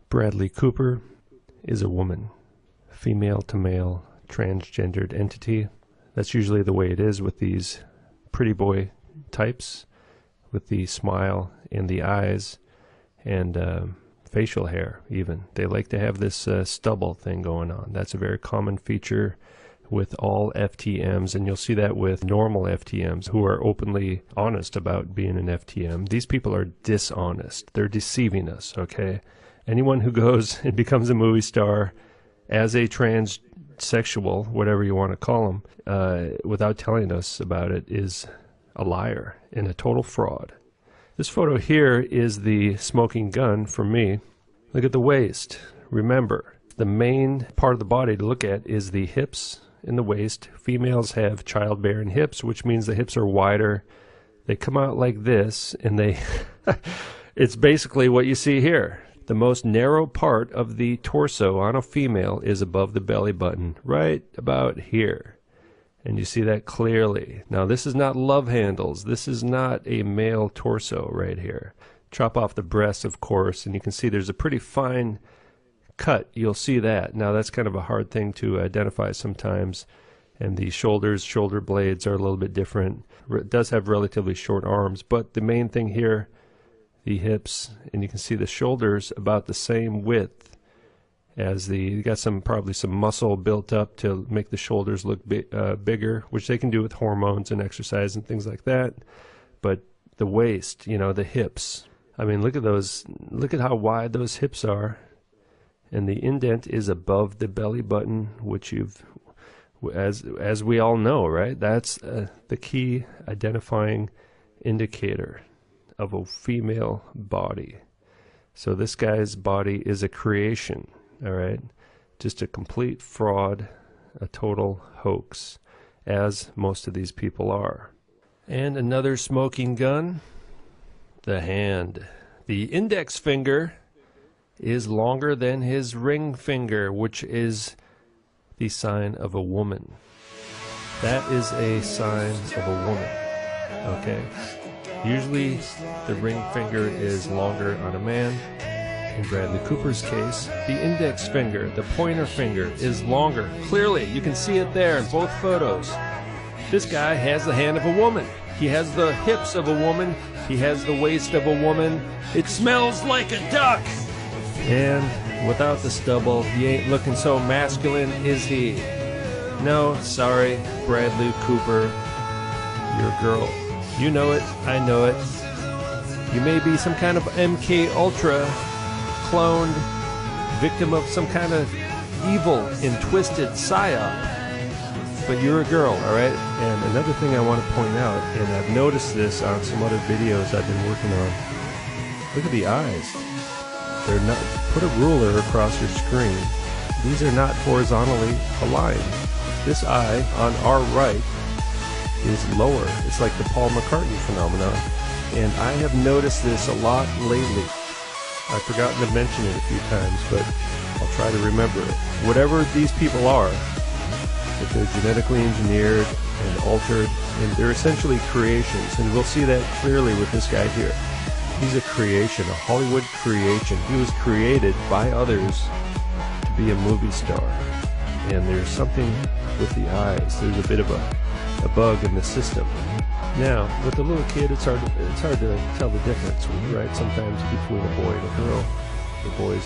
Bradley Cooper is a woman, female to male, transgendered entity. That's usually the way it is with these pretty boy types, with the smile and the eyes and facial hair even. They like to have this stubble thing going on. That's a very common feature with all FTMs, and you'll see that with normal FTMs who are openly honest about being an FTM. These people are dishonest. They're deceiving us, okay? Anyone who goes and becomes a movie star as a transsexual, whatever you want to call them, without telling us about it is a liar and a total fraud. This photo here is the smoking gun for me. Look at the waist. Remember, the main part of the body to look at is the hips and the waist. Females have childbearing hips, which means the hips are wider. They come out like this, and they it's basically what you see here. The most narrow part of the torso on a female is above the belly button, right about here. And you see that clearly. Now, this is not love handles. This is not a male torso right here. Chop off the breasts, of course, and you can see there's a pretty fine cut. You'll see that. Now, that's kind of a hard thing to identify sometimes. And the shoulders, shoulder blades are a little bit different. It does have relatively short arms, but the main thing here, the hips, and you can see the shoulders about the same width as you got probably some muscle built up to make the shoulders look bigger, which they can do with hormones and exercise and things like that. But the waist, you know, the hips, I mean, look at those, look at how wide those hips are. And the indent is above the belly button, which as we all know, right? That's the key identifying indicator of a female body. So this guy's body is a creation, all right? Just a complete fraud, a total hoax, as most of these people are. And another smoking gun, the hand. The index finger is longer than his ring finger, which is the sign of a woman. That is a sign of a woman, okay? Usually the ring finger is longer on a man. In Bradley Cooper's case, the index finger, the pointer finger, is longer. Clearly, you can see it there in both photos. This guy has the hand of a woman. He has the hips of a woman. He has the waist of a woman. It smells like a duck! And without the stubble, he ain't looking so masculine, is he? No, sorry, Bradley Cooper, you're a girl. You know it, I know it. You may be some kind of MK Ultra cloned victim of some kind of evil and twisted psyop, but you're a girl, all right? And another thing I want to point out, and I've noticed this on some other videos I've been working on, look at the eyes. They're not, put a ruler across your screen. These are not horizontally aligned. This eye on our right is lower. It's like the Paul McCartney phenomenon. And I have noticed this a lot lately. I've forgotten to mention it a few times, but I'll try to remember it. Whatever these people are, if they're genetically engineered and altered, and they're essentially creations, and we'll see that clearly with this guy here. He's a creation, a Hollywood creation. He was created by others to be a movie star. And there's something with the eyes. There's a bit of a bug in the system. Now, with a little kid, it's hard to tell the difference, right? Sometimes between a boy and a girl. The boys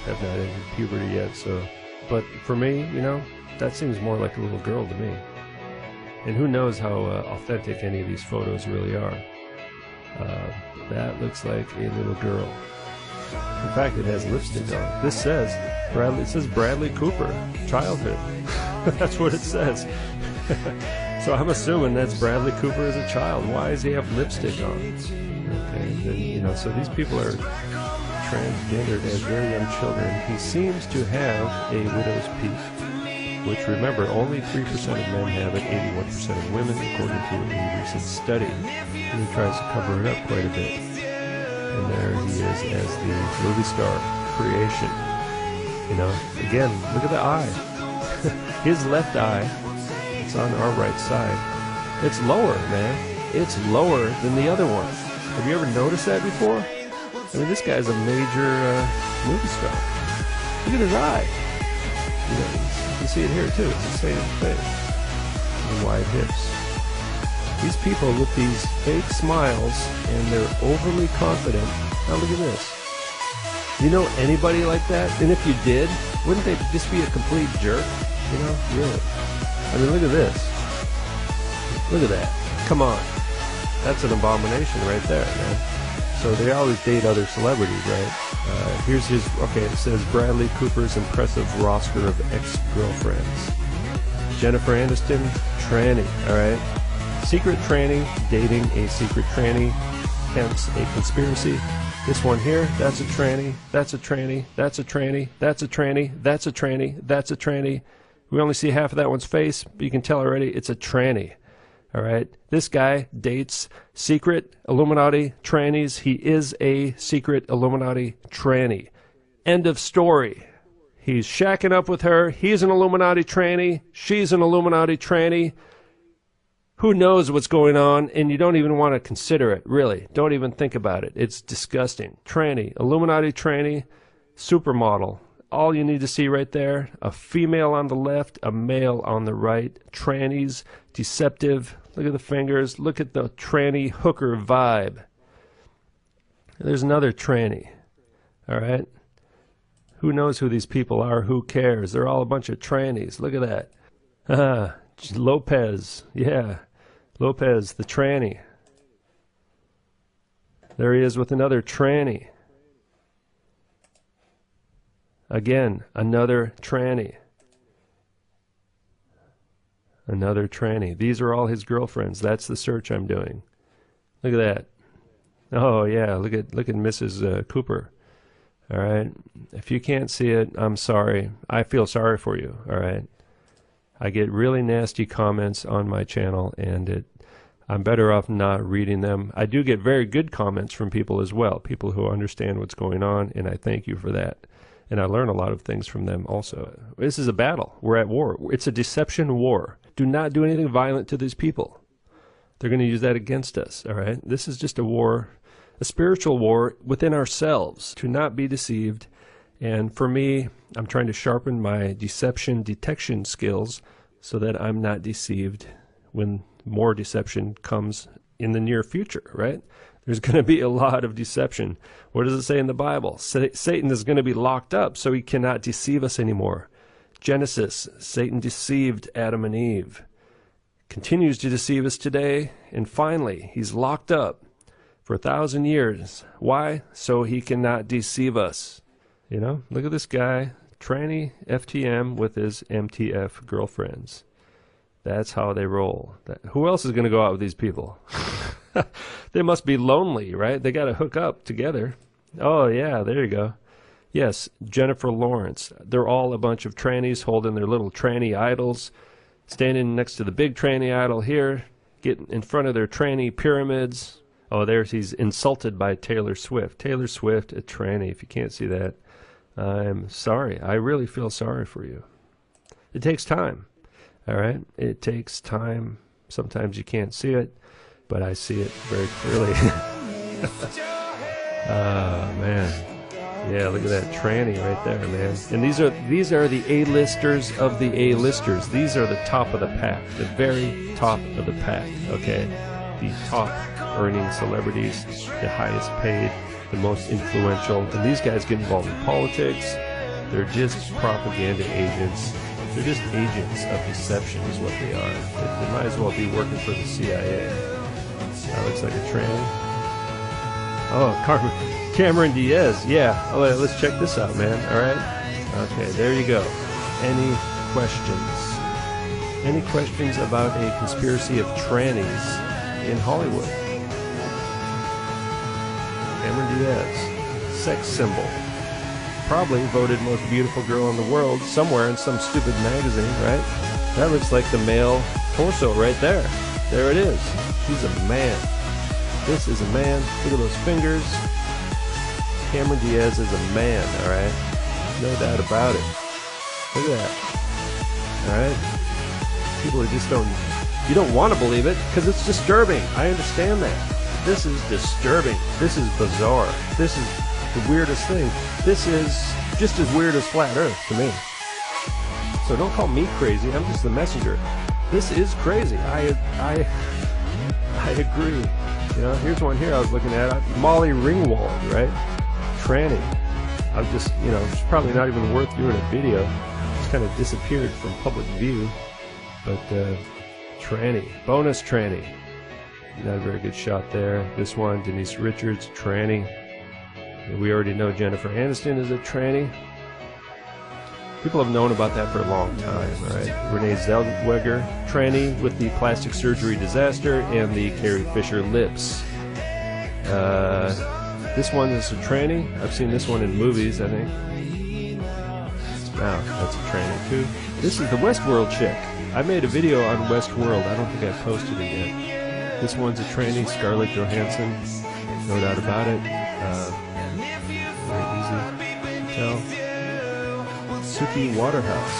have not entered puberty yet, so. But for me, you know, that seems more like a little girl to me. And who knows how authentic any of these photos really are. That looks like a little girl. In fact, it has lipstick on. This says Bradley Cooper, childhood. That's what it says. So I'm assuming that's Bradley Cooper as a child. Why does he have lipstick on? Okay, then, you know, so these people are transgendered as very young children. He seems to have a widow's peak, which, remember, only 3% of men have it, 81% of women, according to a recent study. And he tries to cover it up quite a bit. And there he is as the movie star creation. You know, again, look at the eye. His left eye, it's on our right side. It's lower, man. It's lower than the other one. Have you ever noticed that before? I mean, this guy's a movie star. Look at his eye. You can see it here too. It's the same thing. And wide hips. These people with these fake smiles and they're overly confident. Now look at this. You know anybody like that? And if you did, wouldn't they just be a complete jerk? You know, really. I mean, look at this. Look at that. Come on. That's an abomination right there, man. So they always date other celebrities, right? Here's his, okay, it says Bradley Cooper's impressive roster of ex-girlfriends. Jennifer Aniston, tranny, all right? Secret tranny, dating a secret tranny, hence a conspiracy. This one here, that's a tranny, that's a tranny, that's a tranny, that's a tranny, that's a tranny, that's a tranny. We only see half of that one's face, but you can tell already it's a tranny. All right, this guy dates secret Illuminati trannies. He is a secret Illuminati tranny. End of story. He's shacking up with her. He's an Illuminati tranny. She's an Illuminati tranny. Who knows what's going on, and you don't even want to consider it, really. Don't even think about it. It's disgusting. Tranny, Illuminati tranny, supermodel. All you need to see right there, a female on the left, a male on the right. Trannies, deceptive. Look at the fingers. Look at the tranny hooker vibe. There's another tranny. All right? Who knows who these people are? Who cares? They're all a bunch of trannies. Look at that. Lopez. Yeah. Lopez, the tranny. There he is with another tranny. Again, another tranny. Another tranny. These are all his girlfriends. That's the search I'm doing. Look at that. Oh yeah, look at Mrs. Cooper. All right. If you can't see it, I'm sorry. I feel sorry for you. All right. I get really nasty comments on my channel, and I'm better off not reading them. I do get very good comments from people as well, people who understand what's going on, and I thank you for that. And I learn a lot of things from them also. This is a battle. We're at war. It's a deception war. Do not do anything violent to these people. They're going to use that against us, all right? This is just a war, a spiritual war within ourselves, to not be deceived. And for me, I'm trying to sharpen my deception detection skills so that I'm not deceived when more deception comes in the near future, right? There's going to be a lot of deception. What does it say in the Bible? Satan is going to be locked up so he cannot deceive us anymore. Genesis, Satan deceived Adam and Eve. Continues to deceive us today. And finally, he's locked up for 1,000 years. Why? So he cannot deceive us. You know, look at this guy, tranny FTM with his MTF girlfriends. That's how they roll. Who else is going to go out with these people? They must be lonely, right? They got to hook up together. Oh, yeah, there you go. Yes, Jennifer Lawrence. They're all a bunch of trannies holding their little tranny idols, standing next to the big tranny idol here, getting in front of their tranny pyramids. Oh, there's he's insulted by Taylor Swift. Taylor Swift, a tranny. If you can't see that, I'm sorry. I really feel sorry for you. It takes time, all right? It takes time. Sometimes you can't see it, but I see it very clearly. Oh, man. Yeah, look at that tranny right there, man. And these are the A-listers of the A-listers. These are the top of the pack, the very top of the pack, okay? The top earning celebrities, the highest paid, the most influential. And these guys get involved in politics. They're just propaganda agents. They're just agents of deception is what they are. They might as well be working for the CIA. That looks like a tranny. Oh, Cameron Diaz. Yeah. Oh, let's check this out, man. All right. Okay, there you go. Any questions? Any questions about a conspiracy of trannies in Hollywood? Cameron Diaz. Sex symbol. Probably voted most beautiful girl in the world somewhere in some stupid magazine, right? That looks like the male torso right there. There it is. She's a man. This is a man. Look at those fingers. Cameron Diaz is a man, all right? No doubt about it. Look at that. All right? People who just don't, you don't want to believe it because it's disturbing. I understand that. This is disturbing. This is bizarre. This the weirdest thing. This is just as weird as flat Earth to me. So don't call me crazy. I'm just the messenger. This is crazy. I agree. You know, here's one here I was looking at. Molly Ringwald, right? Tranny. I was just, you know, it's probably not even worth doing a video. Just kind of disappeared from public view. But tranny, bonus tranny. Not a very good shot there. This one, Denise Richards, tranny. We already know Jennifer Aniston is a tranny. People have known about that for a long time, right? Renee Zellweger, tranny with the plastic surgery disaster and the Carrie Fisher lips. This one is a tranny. I've seen this one in movies, I think. Wow, that's a tranny too. This is the Westworld chick. I made a video on Westworld. I don't think I posted it yet. This one's a tranny, Scarlett Johansson. No doubt about it. Very easy to tell. Suki Waterhouse.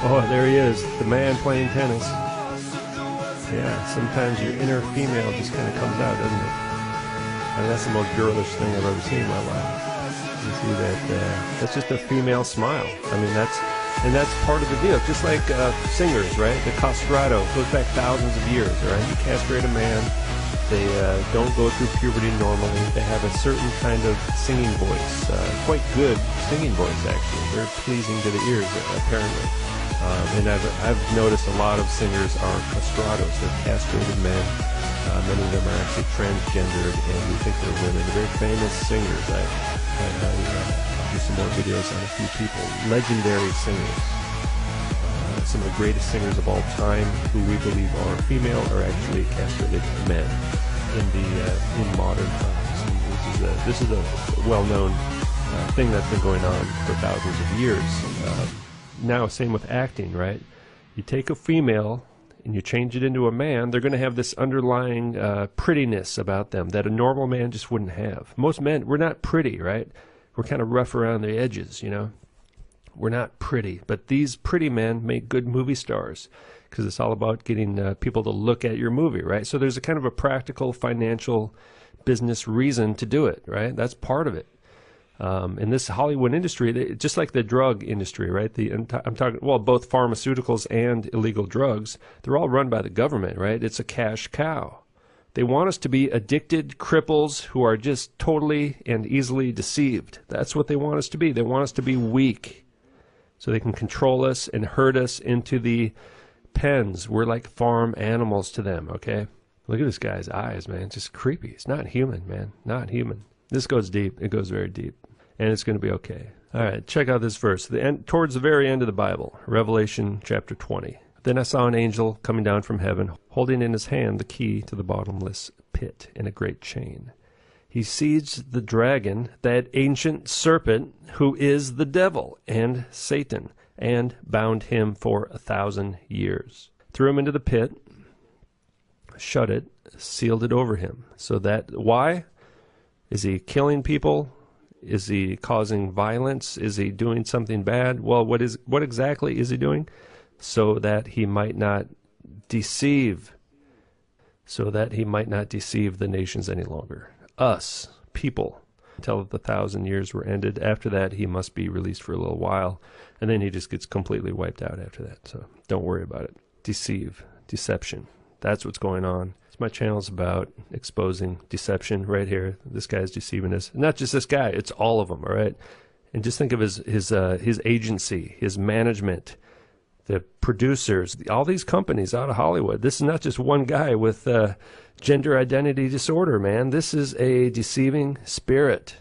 Oh, there he is, the man playing tennis. Yeah, sometimes your inner female just kind of comes out, doesn't it? I mean, that's the most girlish thing I've ever seen in my life. You see that? That's just a female smile. I mean, that's part of the deal. Just like singers, right? The castrato goes back thousands of years, right? You castrate a man. They don't go through puberty normally. They have a certain kind of singing voice, quite good singing voice actually, very pleasing to the ears apparently. And I've noticed a lot of singers are castratos, they're castrated men. Many of them are actually transgendered, and we think they're women. They're very famous singers. I'll do some more videos on a few people, legendary singers. Some of the greatest singers of all time, who we believe are female, are actually castrated men in modern times. And this is a well-known thing that's been going on for thousands of years. Now, same with acting, right? You take a female and you change it into a man, they're going to have this underlying prettiness about them that a normal man just wouldn't have. Most men, we're not pretty, right? We're kind of rough around the edges, you know? We're not pretty, but these pretty men make good movie stars because it's all about getting people to look at your movie, right? So there's a kind of a practical, financial, business reason to do it, right? That's part of it. In this Hollywood industry, just like the drug industry, right? I'm talking, well, both pharmaceuticals and illegal drugs, they're all run by the government, right? It's a cash cow. They want us to be addicted cripples who are just totally and easily deceived. That's what they want us to be. They want us to be weak, so they can control us and herd us into the pens. We're like farm animals to them, okay? Look at this guy's eyes, man. It's just creepy. It's not human, man. Not human. This goes deep. It goes very deep. And it's going to be okay. All right, check out this verse. Towards the very end of the Bible, Revelation chapter 20. Then I saw an angel coming down from heaven, holding in his hand the key to the bottomless pit and a great chain. He seized the dragon, that ancient serpent, who is the devil and Satan, and bound him for 1,000 years. Threw him into the pit, shut it, sealed it over him. So that, why? Is he killing people? Is he causing violence? Is he doing something bad? Well, what exactly is he doing? So that he might not deceive. So that he might not deceive the nations any longer. Us, people, until the 1,000 years were ended. After that, he must be released for a little while, and then he just gets completely wiped out after that. So don't worry about it. Deceive, deception. That's what's going on. My channel's about exposing deception right here. This guy's deceiving us. Not just this guy, it's all of them, all right? And just think of his agency, his management, the producers, all these companies out of Hollywood. This is not just one guy with gender identity disorder, man. This is a deceiving spirit.